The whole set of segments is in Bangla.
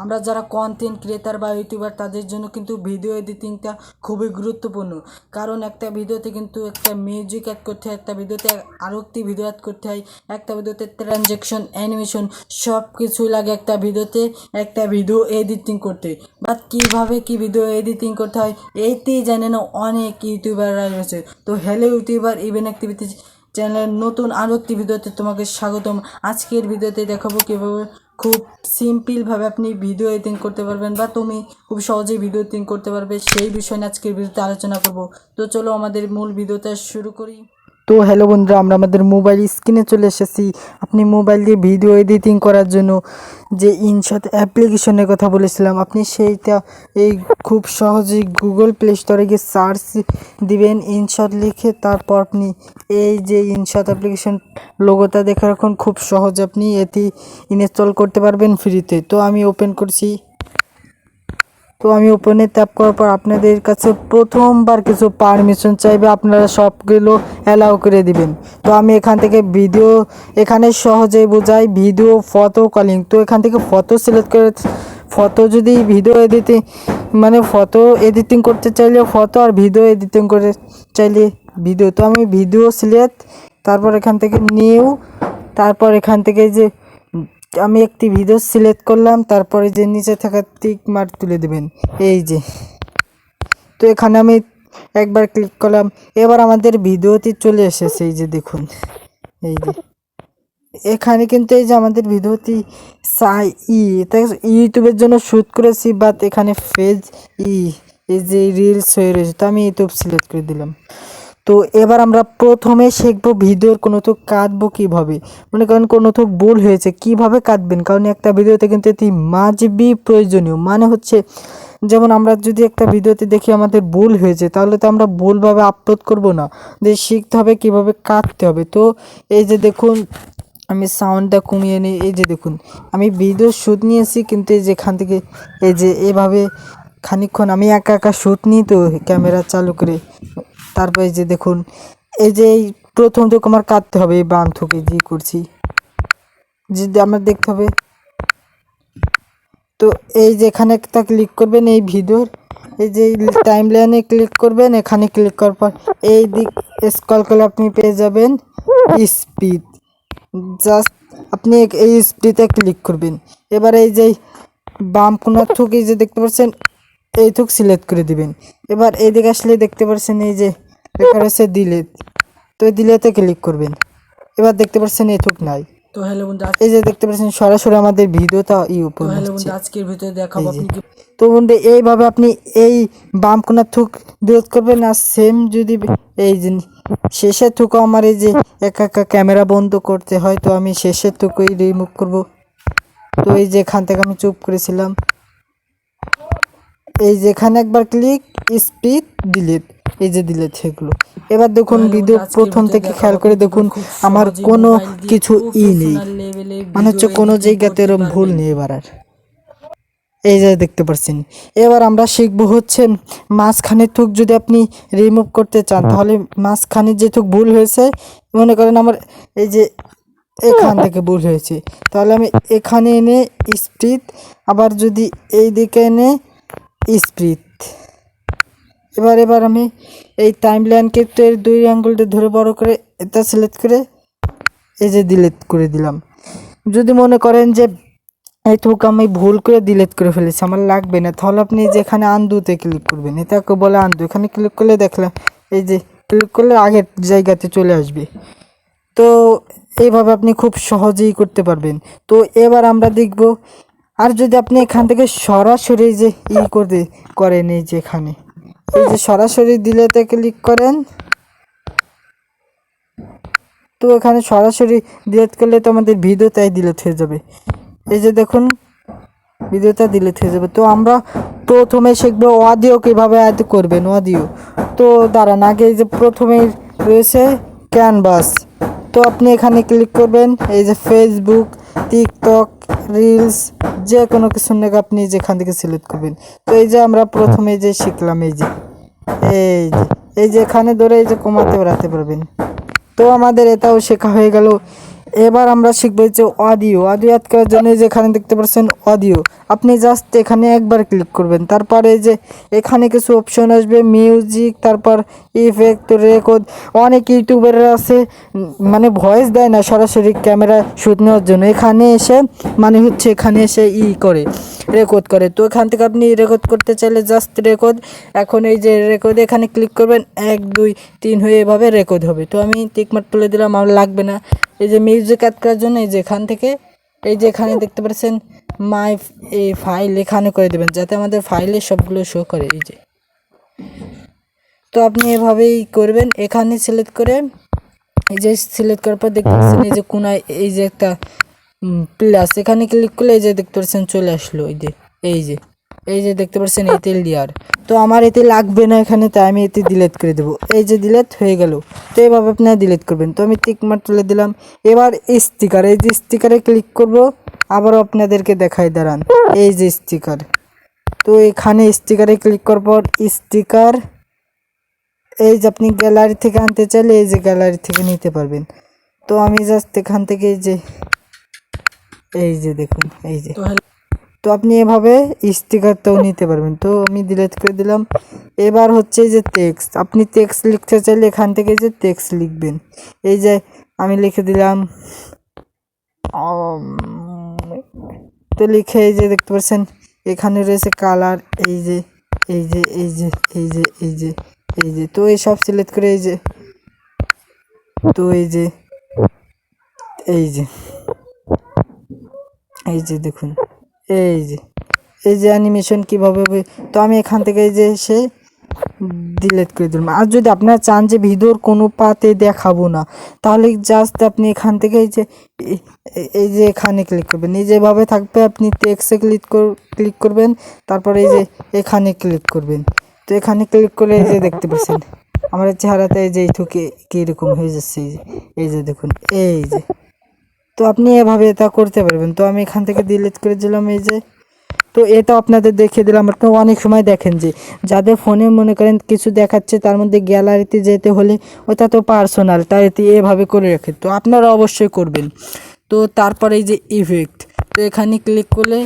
আমরা যারা কন্টেন্ট ক্রিয়েটার বা ইউটিউবার তাদের জন্য কিন্তু ভিডিও এডিটিংটা খুবই গুরুত্বপূর্ণ। কারণ একটা ভিডিওতে কিন্তু একটা মিউজিক অ্যাড করতে হয়, একটা ভিডিওতে আরও একটি ভিডিও অ্যাড করতে হয়, একটা ভিডিওতে ট্রানজ্যাকশন অ্যানিমেশন সব কিছুই লাগে একটা ভিডিওতে একটা ভিডিও এডিটিং করতে। বাট কীভাবে কি ভিডিও এডিটিং করতে হয় এইতেই জানে না অনেক ইউটিউবাররা রয়েছে। তো হ্যালো ইউটিউবার ইভেন অ্যাক্টিভিটি চ্যানেলের নতুন আরও একটি ভিডিওতে তোমাকে স্বাগতম। আজকের ভিডিওতে দেখাবো কীভাবে খুব সিম্পলভাবে আপনি ভিডিও এডিটিং করতে পারবেন বা তুমি খুব সহজেই ভিডিও এডিটিং করতে পারবে, সেই বিষয় নিয়ে আজকের ভিডিওতে আলোচনা করব। তো চলো আমাদের মূল ভিডিওটা শুরু করি। তো হ্যালো বন্ধুরা, আমরা আমাদের মোবাইল স্ক্রিনে চলে এসেছি। আপনি মোবাইল দিয়ে ভিডিও এডিটিং করার জন্য যে ইনশট অ্যাপ্লিকেশনের কথা বলেছিলাম, আপনি সেইটা এই খুব সহজেই গুগল প্লে স্টোরে গিয়ে সার্চ দিবেন ইনশট লিখে। তারপর আপনি এই যে ইনশট অ্যাপ্লিকেশন লোগোটা দেখে রাখুন, খুব সহজ আপনি এটি ইনস্টল করতে পারবেন ফ্রিতে। তো আমি ওপেন করছি। তো আমি ওপেনে ট্যাপ করার পর আপনাদের কাছে প্রথমবার কিছু পারমিশন চাইবে, আপনারা সবগুলো অ্যালাউ করে দিবেন। তো আমি এখান থেকে ভিডিও, এখানে সহজেই বোঝাই ভিডিও ফটো কলিং। তো এখান থেকে ফটো সিলেক্ট করে, ফটো যদি ভিডিও এডিটিং মানে ফটো এডিটিং করতে চাইলে ফটো, আর ভিডিও এডিটিং করে চাইলে ভিডিও। তো আমি ভিডিও সিলেক্ট, তারপর এখান থেকে নিউ, তারপর এখান থেকে যে আমি একটি ভিডিও সিলেক্ট করলাম, তারপরে যে নিচে থাকা টিক মার্ক তুলে দেবেন এই যে। তো এখানে আমি একবার ক্লিক করলাম, এবার আমাদের ভিডিওটি চলে এসেছে। এই যে দেখুন, এই যে এখানে কিন্তু এই যে আমাদের ভিডিওটি এটা ইউটিউবের জন্য শ্যুট করেছি, বাট এখানে ফেজ এই যে রিলস হয়ে রয়েছে। তো আমি ইউটিউব সিলেক্ট করে দিলাম। তো এবার আমরা প্রথমে শিখবো ভিডিওর কোনো তো কাটবো কীভাবে। মনে করেন কোনো তো ভুল হয়েছে কীভাবে কাটবেন, কারণ একটা ভিডিওতে কিন্তু এটি মাঝবি প্রয়োজনীয়। মানে হচ্ছে যেমন আমরা যদি একটা ভিডিওতে দেখি আমাদের ভুল হয়েছে, তাহলে তো আমরা ভুলভাবে আপলোড করব না, যে শিখতে হবে কীভাবে কাটতে হবে। তো এই যে দেখুন, আমি সাউন্ডটা কমিয়ে নিই। এই যে দেখুন, আমি ভিডিও শ্যুট নিয়েছি, কিন্তু এই যেখান থেকে এই যে এভাবে খানিকক্ষণ আমি একা একা শ্যুট নিই তো ক্যামেরা চালু করে। তারপর এই যে দেখুন, এই যে এই প্রথম থেকে আমার কাটতে হবে, এই বাম থেকে যে করছি যদি আমার দেখতে হবে। তো এই যে এখানে একটা ক্লিক করবেন এই ভিডিওর, এই যে টাইম লাইনে ক্লিক করবেন। এখানে ক্লিক করার পর এই দিক স্ক্রল করলে আপনি পেয়ে যাবেন স্পিড। জাস্ট আপনি এই স্পিডে ক্লিক করবেন। এবার এই যে বাম কোনার থুক এই যে দেখতে পাচ্ছেন, এই থুক সিলেক্ট করে দিবেন। এবার এই দিকে আসলে দেখতে পাচ্ছেন এই যে লেখা রয়েছে ডিলিট। তো ডিলেটে ক্লিক করবেন। এবার দেখতে পাচ্ছেন এই থুক নাই। তো হ্যালো বন্ধু, এই যে দেখতে পাচ্ছেন সরাসরি আমাদের ভিডিওটা উপর হচ্ছে। আজকের ভিডিওতে দেখাবো আপনি কি। তো বন্ধু এইভাবে আপনি এই বাম কোনার থুক ডিলিট করবেন। আর সেম যদি এই যে শেষের থুকও আমার এই যে একা একা ক্যামেরা বন্ধ করতে হয়, তো আমি শেষের থুকুই রিমুভ করব। তো এই যে এখান থেকে আমি চুপ করেছিলাম, এই যে এখানে একবার ক্লিক, স্পিড, ডিলিট, এই যে ডিলিট সেগুলো। এবার দেখুন ভিডিও প্রথম থেকে খেয়াল করে দেখুন, আমার কোনো কিছু নেই, মানে হচ্ছে কোনো জায়গাতে এরকম ভুল নেই এবার আর। এই যে দেখতে পাচ্ছেন। এবার আমরা শিখবো হচ্ছে মাঝখানের থুক যদি আপনি রিমুভ করতে চান, তাহলে মাঝখানে যে থুক ভুল হয়েছে, মনে করেন আমার এই যে এখান থেকে ভুল হয়েছে, তাহলে আমি এখানে এনে স্পিড, আবার যদি এই দিকে এনে স্পিড। এবার আমি এই টাইম লাইনকে দুই আঙ্গুলটা ধরে বড় করে এটা সিলেক্ট করে এই যে ডিলিট করে দিলাম। যদি মনে করেন যে এই থুক আমি ভুল করে ডিলিট করে ফেলেছি, আমার লাগবে না, তাহলে আপনি যেখানে আনডুতে ক্লিক করবেন, এটাকে বলে আনডু। এখানে ক্লিক করলে দেখলাম এই যে ক্লিক করলে আগের জায়গাতে চলে আসবে। তো এইভাবে আপনি খুব সহজেই করতে পারবেন। তো এবার আমরা দেখব, আর যদি আপনি এখান থেকে সরাসরি যে করেন, এই যে এখানে এই যে সরাসরি ডিলেটে ক্লিক করেন, তো এখানে সরাসরি ডিলিট করলে তো আমাদের ভিডিওটাই ডিলিট হয়ে যাবে। এই যে দেখুন ভিডিওটা ডিলিট হয়ে যাবে। তো আমরা প্রথমে শিখবো অডিও কীভাবে অ্যাড করবেন। অডিও তো দাঁড়ান, আগে এই যে প্রথমেই রয়েছে ক্যানভাস। তো আপনি এখানে ক্লিক করবেন, এই যে ফেসবুক, টিকটক, রিলস, যে কোনো কিছু নাকি আপনি যেখান থেকে সিলেক্ট করবেন। তো এই যে আমরা প্রথমে যে শিখলাম, এই যে এখানে ধরে এই যে কমাতে বাড়াতে পারবেন। তো আমাদের এটাও শেখা হয়ে গেল। এবার আমরা শিখবো যে অডিও অ্যাড করার জন্য যেখানে দেখতে পাচ্ছেন অডিও, আপনি জাস্ট এখানে একবার ক্লিক করবেন। তারপরে যে এখানে কিছু অপশন আসবে, মিউজিক, তারপর ইফেক্ট, রেকর্ড। অনেক ইউটিউবাররা আছে মানে ভয়েস দেয় না, সরাসরি ক্যামেরা শ্যুট নেওয়ার জন্য এখানে এসে মানে হচ্ছে এখানে এসে করে রেকর্ড করে। তো এখান থেকে আপনি রেকর্ড করতে চাইলে জাস্ট রেকর্ড, এখন এই যে রেকর্ড এখানে ক্লিক করবেন, 1 2 3 হয়ে এভাবে রেকর্ড হবে। তো আমি টিকমার্ক তুলে দিলাম, আমার লাগবে না। এই যে মিউজিক অ্যাড করার জন্য এই যে এখান থেকে এই যে এখানে দেখতে পাচ্ছেন মাই এই ফাইল, এখানে করে দেবেন যাতে আমাদের ফাইলে সবগুলো শো করে। এই যে তো আপনি এভাবেই করবেন, এখানে সিলেক্ট করে এই যে সিলেক্ট করার পর দেখতে পাচ্ছেন এই যে কোনায় এই যে একটা প্লাস, এখানে ক্লিক করলে এই যে দেখতে পাচ্ছেন চলে আসলো। এই যে দেখতে পাচ্ছেন এতে লেয়ার। তো আমার এতে লাগবে না এখানে, তাই আমি এতে ডিলিট করে দেবো। এই যে ডিলিট হয়ে গেল। তো এইভাবে আপনারা ডিলিট করবেন। তো আমি টিকমার্ক তুলে দিলাম। এবার স্টিকার, এই যে স্টিকারে ক্লিক করব, আবারও আপনাদেরকে দেখাই দাঁড়ান। এই যে স্টিকার, তো এখানে স্টিকারে ক্লিক করার পর স্টিকার, এই যে আপনি গ্যালারি থেকে আনতে চাইলে এই যে গ্যালারি থেকে নিতে পারবেন। তো আমি জাস্ট এখান থেকে এই যে দেখুন এই যে, তো আপনি এভাবে স্টিকারটাও নিতে পারবেন। তো আমি ডিলিট করে দিলাম। এবার হচ্ছে যে টেক্সট, আপনি টেক্সট লিখতে চাইলে এখান থেকে যে টেক্সট লিখবেন। এই যে আমি লিখে দিলাম, তো লিখে এই যে দেখতে পাচ্ছেন এখানে রয়েছে কালার, এই যে এই যে এই যে এই যে এই যে এই যে, তো এই সব সিলেক্ট করে এই যে, তো এই যে এই যে এই যে দেখুন এই যে অ্যানিমেশন কীভাবে হবে। তো আমি এখান থেকে এই যে এসে ডিলিট করে দিলাম। আর যদি আপনারা চান যে ভিডিওর কোনো পাতে দেখাবো না, তাহলে জাস্ট আপনি এখান থেকে এই যে এখানে ক্লিক করবেন, এই যেভাবে থাকবে আপনি টেক্সটে ক্লিক করবেন, তারপরে এই যে এখানে ক্লিক করবেন। তো এখানে ক্লিক করে এই যে দেখতে পাচ্ছেন আমার চেহারাতে এই যে এইটুকু কীরকম হয়ে যাচ্ছে, এই যে দেখুন এই যে। তো আপনি এভাবে এটা করতে পারবেন। তো আমি এখান থেকে ডিলিট করে দিলাম এই যে। তো এটা আপনাদের দেখিয়ে দিলাম। আপনারা অনেক সময় দেখেন যে যাদের ফোনে মনে করেন কিছু দেখাচ্ছে, তার মধ্যে গ্যালারিতে যেতে হলে ওটা তো পার্সোনাল, তাই এভাবে করে রাখে। তো আপনারা অবশ্যই করবেন। তো তারপরে এই যে ইফেক্ট, তো এখানে ক্লিক করলে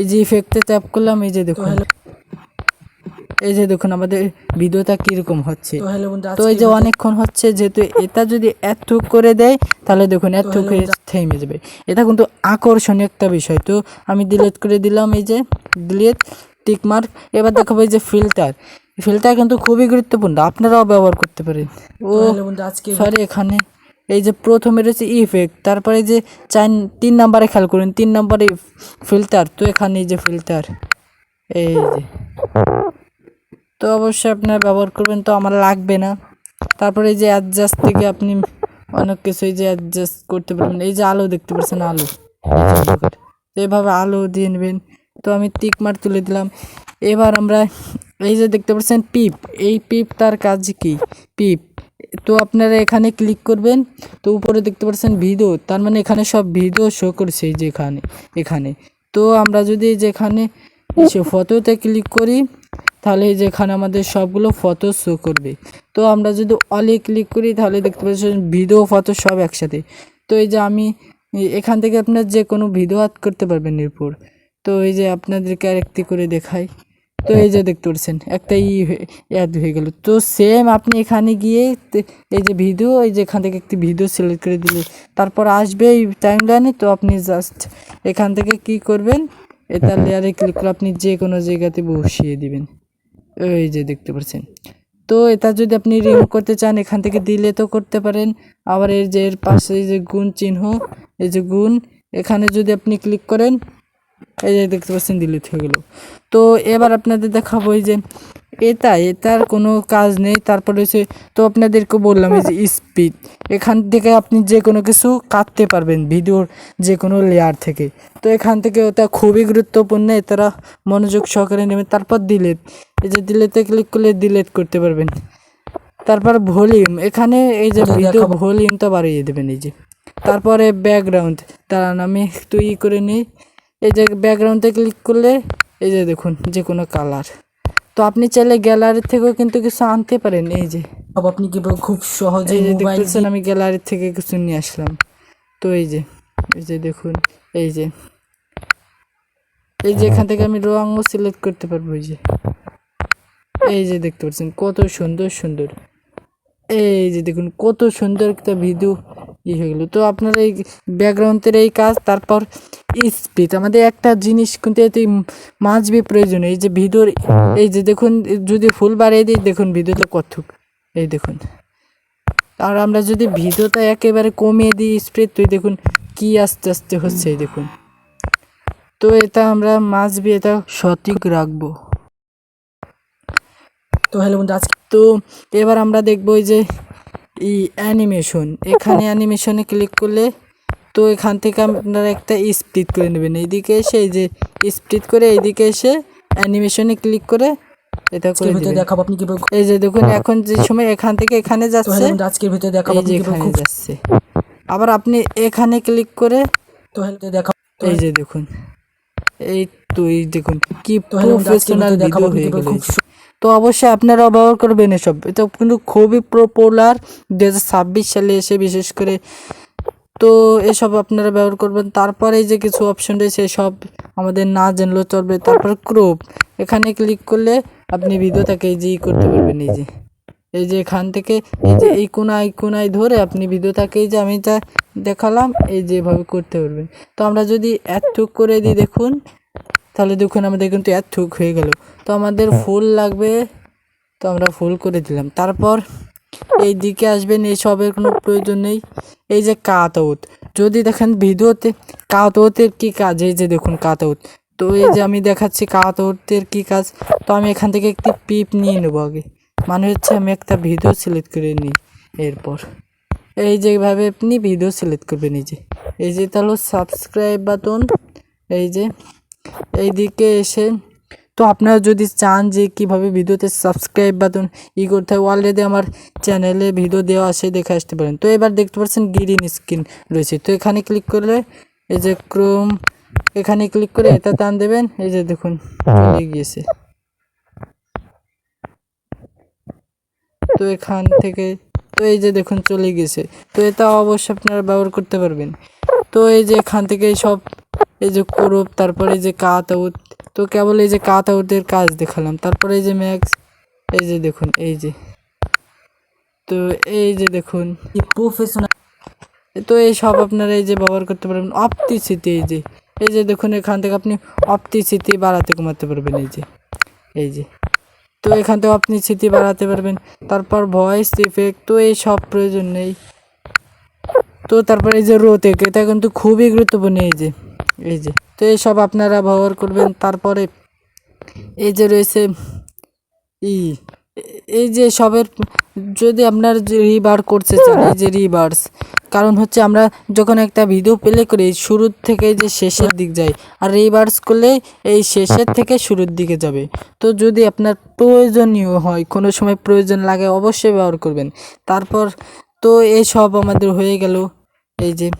এই যে ইফেক্টে ট্যাপ করলাম, এই যে দেখুন এই যে দেখুন আমাদের ভিডিওটা কীরকম হচ্ছে। তো এই যে অনেকক্ষণ হচ্ছে, যেহেতু এটা যদি এত করে দেয় তাহলে দেখুন এত থেমে যাবে। এটা কিন্তু আকর্ষণীয় একটা বিষয়। তো আমি ডিলিট করে দিলাম, এই যে ডিলিট, টিকমার্ক। এবার দেখাবো এই যে ফিল্টার কিন্তু খুবই গুরুত্বপূর্ণ, আপনারাও ব্যবহার করতে পারেন। সরি, এখানে এই যে প্রথমে রয়েছে ইফেক্ট, তারপরে যে 3 নম্বরে খেয়াল করুন, 3 নম্বরে ফিল্টার। তো এখানে এই যে ফিল্টার, এই যে, তো অবশ্যই আপনারা ব্যবহার করবেন। তো আমার লাগবে না। তারপরে এই যে অ্যাডজাস্ট থেকে আপনি অনেক কিছু এই যে অ্যাডজাস্ট করতে পারবেন। এই যে আলো দেখতে পাচ্ছেন, আলো, তো এভাবে আলো দিয়ে নেবেন। তো আমি টিকমার্ক তুলে দিলাম। এবার আমরা এই যে দেখতে পাচ্ছেন পিপ, এই পিপ তার কাজ কি, পিপ। তো আপনারা এখানে ক্লিক করবেন। তো উপরে দেখতে পাচ্ছেন ভিডিও, তার মানে এখানে সব ভিডিও শো করছে এই যে এখানে। তো আমরা যদি যেখানে এসে ফটোতে ক্লিক করি, তাহলে যেখানে আমাদের সবগুলো ফটো শো করবে। তো আমরা যদি অলে ক্লিক করি তাহলে দেখতে পাচ্ছেন ভিডিও ফটো সব একসাথে। তো এই যে আমি এখান থেকে আপনার যে কোনো ভিডিও অ্যাড করতে পারবেন এরপর। তো এই যে আপনাদেরকে আরেকটি করে দেখাই। তো এই যে দেখতে পাচ্ছেন একটা অ্যাড হয়ে গেল। তো সেম আপনি এখানে গিয়ে এই যে ভিডিও, এই যে এখান থেকে একটি ভিডিও সিলেক্ট করে দিলে তারপর আসবে এই টাইমলাইনে। তো আপনি জাস্ট এখান থেকে কি করবেন, এটা লেয়ারে ক্লিক করে আপনি যে কোনো জায়গাতে বসিয়ে দিবেন। এই যে দেখতে পাচ্ছেন। তো এটা যদি আপনি রিমুভ করতে চান এখান থেকে দিলে তো করতে পারেন। আবার এই যে এর পাশে এই যে গুণ চিহ্ন, এই যে গুণ, এখানে যদি আপনি ক্লিক করেন, এই যে দেখতে পাচ্ছেন ডিলিট হয়ে গেল। তো এবার আপনাদের দেখাবো এই যে এটার কোনো কাজ নেই। তারপরে হচ্ছে, তো আপনাদেরকে বললাম এই যে স্পিড, এখান থেকে আপনি যে কোনো কিছু কাটতে পারবেন ভিডিওর যে কোনো লেয়ার থেকে। তো এখান থেকে ওটা খুবই গুরুত্বপূর্ণ, এটারা মনোযোগ সহকারে নেবে। তারপর ডিলিট, এই যে ডিলিটে ক্লিক করলে ডিলিট করতে পারবেন। তারপর ভলিউম, এখানে এই যে ভিডিও ভলিউমটা বাড়িয়ে দেবেন এই যে। তারপরে ব্যাকগ্রাউন্ড, দাঁড়ান আমি একটু করে নিই। এই যে ব্যাকগ্রাউন্ডে ক্লিক করলে এই যে দেখুন যে কোনো কালার। তো আপনি চাইলে গ্যালারি থেকেও কিন্তু কিছু আনতে পারেন। এই যে আপনি কি খুব সহজে মোবাইল, আমি গ্যালারি থেকে কিছু নিয়ে আসলাম। তো এই যে দেখুন, এই যে এখান থেকে আমি রঙও সিলেক্ট করতে পারবো। এই যে দেখতে পাচ্ছেন কত সুন্দর সুন্দর, এই যে দেখুন কত সুন্দর একটা ভিডিও হয়ে গেলো। তো আপনার এই ব্যাকগ্রাউন্ডের এই কাজ, তারপর স্পিড, আমাদের একটা জিনিস কিন্তু এতে মাঝবি প্রয়োজন। এই যে ভিডিওর এই যে দেখুন, যদি ফুল বাড়িয়ে দিই দেখুন ভিডিওতে কতটুক, এই দেখুন। আর আমরা যদি ভিডিওটা একেবারে কমিয়ে দিই স্পিড, তো দেখুন কি আস্তে আস্তে হচ্ছে, এই দেখুন। তো এটা আমরা মাঝবি এটা সঠিক রাখবো। তো হ্যালো বন্ধু, আজকে তো এবার আমরা দেখবো এই যে অ্যানিমেশন, এখানে অ্যানিমেশনে ক্লিক করলে তো এখান থেকে আপনারা একটা স্প্লিট করে নেবেন, এইদিকে এসে এই যে স্প্লিট করে এইদিকে এসে অ্যানিমেশনে ক্লিক করে এটা করে দিবেন। দেখাবো আপনি কিভাবে, এই যে দেখুন এখন যে সময় এখান থেকে এখানে যাচ্ছে, আজকের ভিতরে দেখাবো আপনি কিভাবে যাচ্ছে। আবার আপনি এখানে ক্লিক করে তো হ্যালো দেখাবো, এই যে দেখুন, এই তো এই দেখুন কি প্রফেশনাল ভিডিও হয়ে গেল। তো অবশ্যই আপনারা ব্যবহার করবেন এসব, এটা কিন্তু খুবই পপুলার 2026 সালে এসে বিশেষ করে। তো এসব আপনারা ব্যবহার করবেন। তারপরে এই যে কিছু অপশন রয়েছে সব আমাদের না জানলেও চলবে। তারপর ক্রপ, এখানে ক্লিক করলে আপনি ভিডিওটাকে এই যে করতে পারবেন, এই যে এখান থেকে এই যে এই কোনায় ধরে আপনি ভিডিওটাকে এই যে আমি যা দেখালাম এই যে এভাবে করতে পারবেন। তো আমরা যদি এতটুক করে দিই দেখুন, তাহলে দেখুন আমাদের কিন্তু এতটুক হয়ে গেল। তো আমাদের ফুল লাগবে, তো আমরা ফুল করে দিলাম। তারপর এই দিকে আসবেন, এইসবের কোনো প্রয়োজন নেই। এই যে কাটআউট, যদি দেখেন ভিডিওতে কাটআউটের কী কাজ, এই যে দেখুন কাটআউট। তো এই যে আমি দেখাচ্ছি কাটআউটের কী কাজ। তো আমি এখান থেকে একটি পিপ নিয়ে নেবো আগে, মানে হচ্ছে আমি একটা ভিডিও সিলেক্ট করে নিই। এরপর এই যেভাবে আপনি ভিডিও সিলেক্ট করবেন, এই যে তাহলে সাবস্ক্রাইব বাটন, এই যে এইদিকে এসে তো আপনারা যদি চান যে কিভাবে ভিডিওতে সাবস্ক্রাইব বাটন করতে হয়, অলরেডি আমার চ্যানেলে ভিডিও দেওয়া আছে, দেখে আসতে পারেন। তো এবার দেখতে পাচ্ছেন গ্রিন স্ক্রিন রয়েছে, তো এখানে ক্লিক করলে এই যে ক্রোম, এখানে ক্লিক করে এটা টান দেবেন, এই যে দেখুন চলে গিয়েছে। তো এখান থেকে তো এই যে দেখুন চলে গেছে। তো এটা অবশ্যই আপনারা ব্যবহার করতে পারবেন। তো এই যে এখান থেকে সব এই যে ক্রপ, তারপরে এই যে কাটআউট, তো কেবল এই যে কাটআউটের কাজ দেখালাম। তারপরে এই যে ম্যাক্স, এই যে দেখুন এই যে, তো এই যে দেখুন প্রফেশনাল, তো এই সব আপনারা এই যে ব্যবহার করতে পারবেন। অপটিসিটি, এই যে দেখুন এখান থেকে আপনি অপটিসিটি বাড়াতে কমাতে পারবেন, এই যে তো এখান থেকে আপনি স্মৃতি বাড়াতে পারবেন। তারপর ভয়েস ইফেক্ট, তো এই সব প্রয়োজন নেই। তো তারপরে এই যে রোটেক, এটা কিন্তু খুবই গুরুত্বপূর্ণ, এই যে তো এই সব আপনারা ব্যবহার করবেন। তারপরে এই যে রয়েছে এই যে সবের, যদি আপনার রিভার করতে চান, এই যে রিভার্স, কারণ হচ্ছে আমরা যখন একটা ভিডিও প্লে করি শুরুর থেকে যে শেষের দিক যাই, আর রিভার্স করলে এই শেষের থেকে শুরুর দিকে যাবে। তো যদি আপনার প্রয়োজনীয় হয়, কোনো সময় প্রয়োজন লাগে, অবশ্যই ব্যবহার করবেন। তারপর তো এই সব আমাদের হয়ে গেল, এই যে।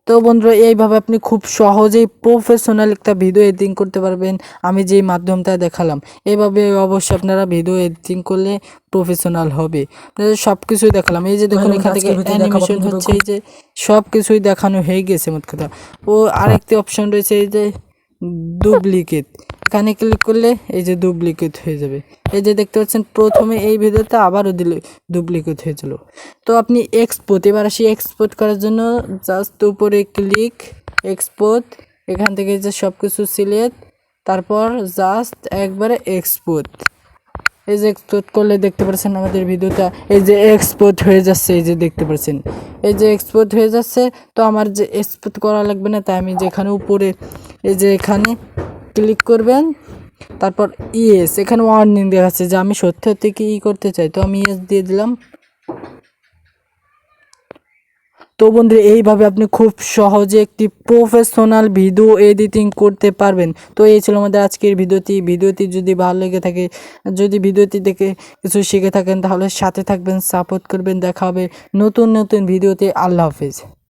তো বন্ধুরা এইভাবে আপনি খুব সহজেই প্রফেশনাল একটা ভিডিও এডিটিং করতে পারবেন, আমি যেই মাধ্যমটা দেখালাম। এইভাবে অবশ্যই আপনারা ভিডিও এডিটিং করলে প্রফেশনাল হবে। আপনাদের সব কিছুই দেখালাম, এই যে দেখুন এখান থেকে অ্যানিমেশন হচ্ছে, এই যে সব কিছুই দেখানো হয়ে গেছে মোট কথা। ও আরেকটি অপশন রয়েছে এই যে ডুপ্লিকেট, এখানে ক্লিক করলে এই যে ডুপ্লিকেট হয়ে যাবে। এই যে দেখতে পাচ্ছেন প্রথমে এই ভিডিওতে আবারও দিলে ডুপ্লিকেট হয়েছিল। তো আপনি এক্সপোর্ট, এবার আসি এক্সপোর্ট করার জন্য জাস্ট উপরে ক্লিক, এক্সপোর্ট, এখান থেকে যে সব কিছু সিলেক্ট, তারপর জাস্ট একবারে এক্সপোর্ট। এই যে এক্সপোর্ট করলে দেখতে পাচ্ছেন আমাদের ভিডিওটা এই যে এক্সপোর্ট হয়ে যাচ্ছে, এই যে দেখতে পাচ্ছেন এই যে এক্সপোর্ট হয়ে যাচ্ছে। তো আমার যে এক্সপোর্ট করা লাগবে না, তাই আমি যেখানে উপরে এই যে এখানে ক্লিক করবেন, তারপর ইয়েস, এখানে ওয়ার্নিং দেখাচ্ছে যে আমি সত্যি সত্যি কি করতে চাই, তো আমি ইয়েস দিয়ে দিলাম। তো বন্ধুরা এইভাবে আপনি খুব সহজে একটি প্রফেশনাল ভিডিও এডিটিং করতে পারবেন। তো এই ছিল আমাদের আজকের ভিডিওটি যদি ভালো লেগে থাকে, যদি ভিডিওটি দেখে কিছু শিখে থাকেন, তাহলে সাথে থাকবেন, সাপোর্ট করবেন। দেখা হবে নতুন নতুন ভিডিওতে। আল্লাহ হাফেজ।